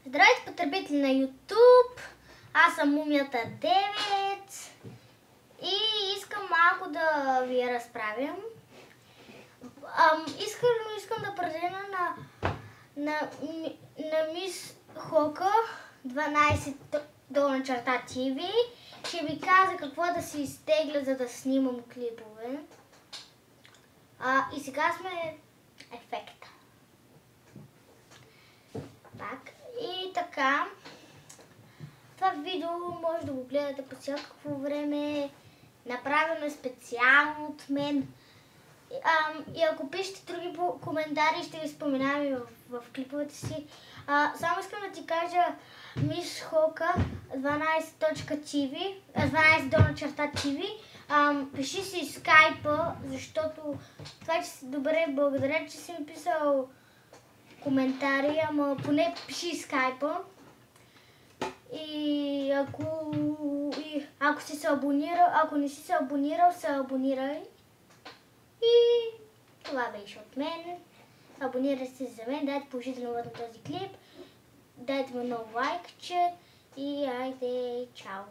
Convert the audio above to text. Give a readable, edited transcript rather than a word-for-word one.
Здравейте, потребители на YouTube! Аз съм Мумията 9 и искам малко да ви я разправям. Искам да предадем на Мис Хока 12 _TV. Ще ви каза какво да си изтегля, за да снимам клипове. И сега сме ефекта. Так. И така, това видео може да го гледате по всякакво време, направено е специално от мен. И ако пишете други коментари, ще ви споменавам и в клиповете си. Само искам да ти кажа, Мис Хока 12 _TV, пиши си скайпа, защото това, че си добре, благодаря, че си ми писал коментари, ама поне пиши скайпа. И ако си се абонирал, ако не си се абонирал, се абонирай. И това беше от мен. Абонирайте се за мен, дайте положително на този клип, дайте му ново лайкче и айде, чао!